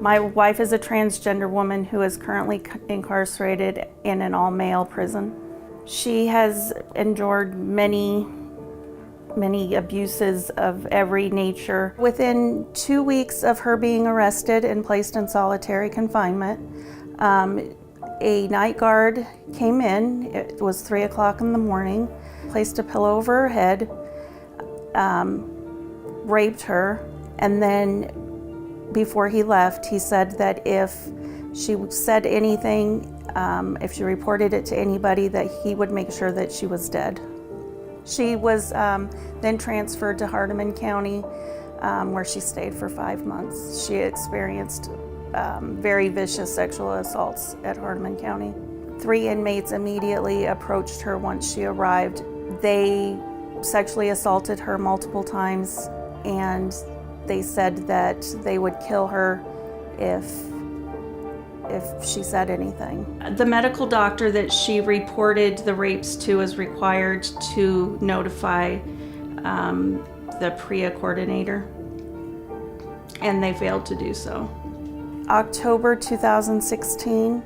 My wife is a transgender woman who is currently incarcerated in an all-male prison. She has endured many abuses of every nature. Within 2 weeks of her being arrested and placed in solitary confinement, a night guard came in. It was 3 o'clock in the morning, placed a pillow over her head, raped her, and then before he left, he said that if she said anything, if she reported it to anybody, that he would make sure that she was dead. She was then transferred to Hardeman County, where she stayed for 5 months. She experienced very vicious sexual assaults at Hardeman County. 3 inmates immediately approached her once she arrived. They sexually assaulted her multiple times, and they said that they would kill her if she said anything. The medical doctor that she reported the rapes to is required to notify the PREA coordinator, and they failed to do so. October 2016,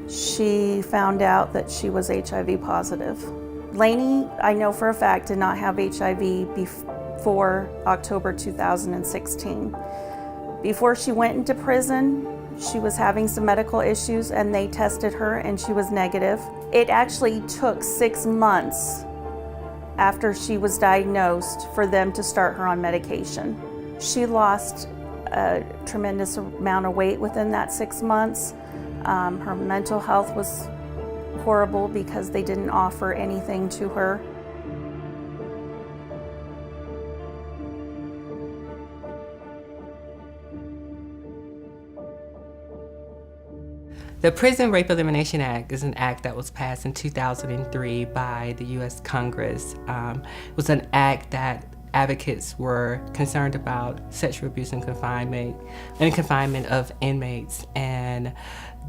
she found out that she was HIV positive. Lainey, I know for a fact, did not have HIV before October 2016. Before she went into prison, she was having some medical issues and they tested her and she was negative. It actually took 6 months after she was diagnosed for them to start her on medication. She lost a tremendous amount of weight within that 6 months. Her mental health was horrible because they didn't offer anything to her. The Prison Rape Elimination Act is an act that was passed in 2003 by the U.S. Congress. It was an act that advocates were concerned about sexual abuse and confinement of inmates, and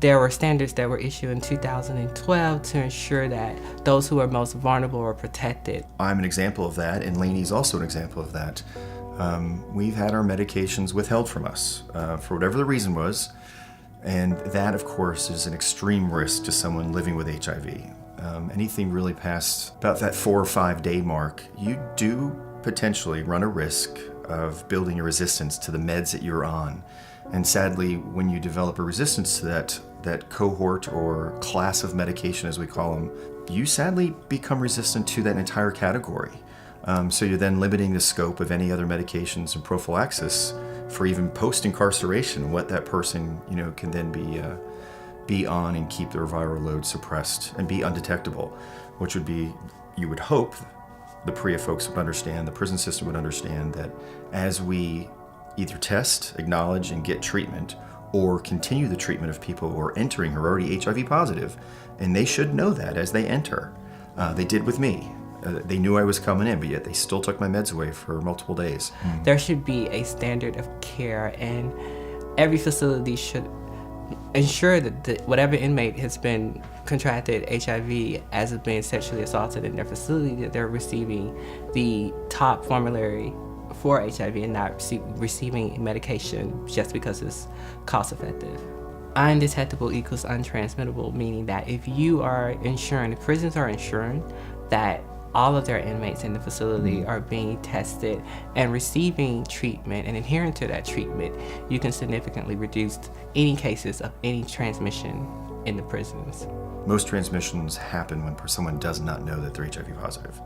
there were standards that were issued in 2012 to ensure that those who are most vulnerable are protected. I'm an example of that, and Lainey's also an example of that. We've had our medications withheld from us for whatever the reason was, and that, of course, is an extreme risk to someone living with HIV. Anything really past about that 4 or 5 day mark, you do potentially run a risk of building a resistance to the meds that you're on. And sadly, when you develop a resistance to that cohort or class of medication, as we call them, you sadly become resistant to that entire category. So you're then limiting the scope of any other medications and prophylaxis for even post-incarceration, what that person, can then be on and keep their viral load suppressed and be undetectable, which would be, you would hope, the PREA folks would understand, the prison system would understand that as we either test, acknowledge, and get treatment, or continue the treatment of people who are entering who are already HIV positive, and they should know that as they enter. They did with me. They knew I was coming in, but yet they still took my meds away for multiple days. There should be a standard of care, and every facility should ensure that whatever inmate has been contracted HIV as being sexually assaulted in their facility, that they're receiving the top formulary for HIV and not receiving medication just because it's cost effective. Undetectable equals untransmittable, meaning that if you are ensuring, the prisons are ensuring that all of their inmates in the facility are being tested and receiving treatment and adhering to that treatment, you can significantly reduce any cases of any transmission in the prisons. Most transmissions happen when someone does not know that they're HIV positive.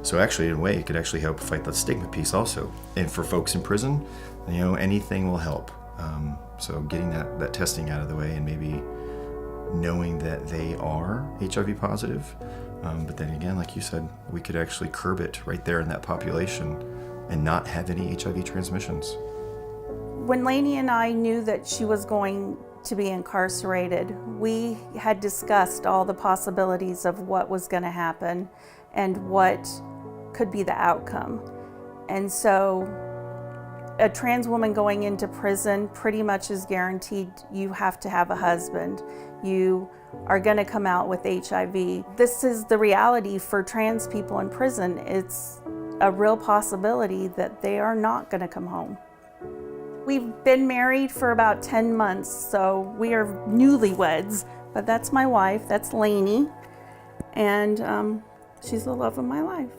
So actually, in a way, it could actually help fight the stigma piece also. And for folks in prison, anything will help. So getting that testing out of the way and maybe knowing that they are HIV positive. But then again, like you said, we could actually curb it right there in that population and not have any HIV transmissions. When Lainey and I knew that she was going to be incarcerated, we had discussed all the possibilities of what was going to happen and what could be the outcome. And so a trans woman going into prison pretty much is guaranteed you have to have a husband. You are going to come out with HIV. This is the reality for trans people in prison. It's a real possibility that they are not going to come home. We've been married for about 10 months, so we are newlyweds, but that's my wife, that's Lainey, and she's the love of my life.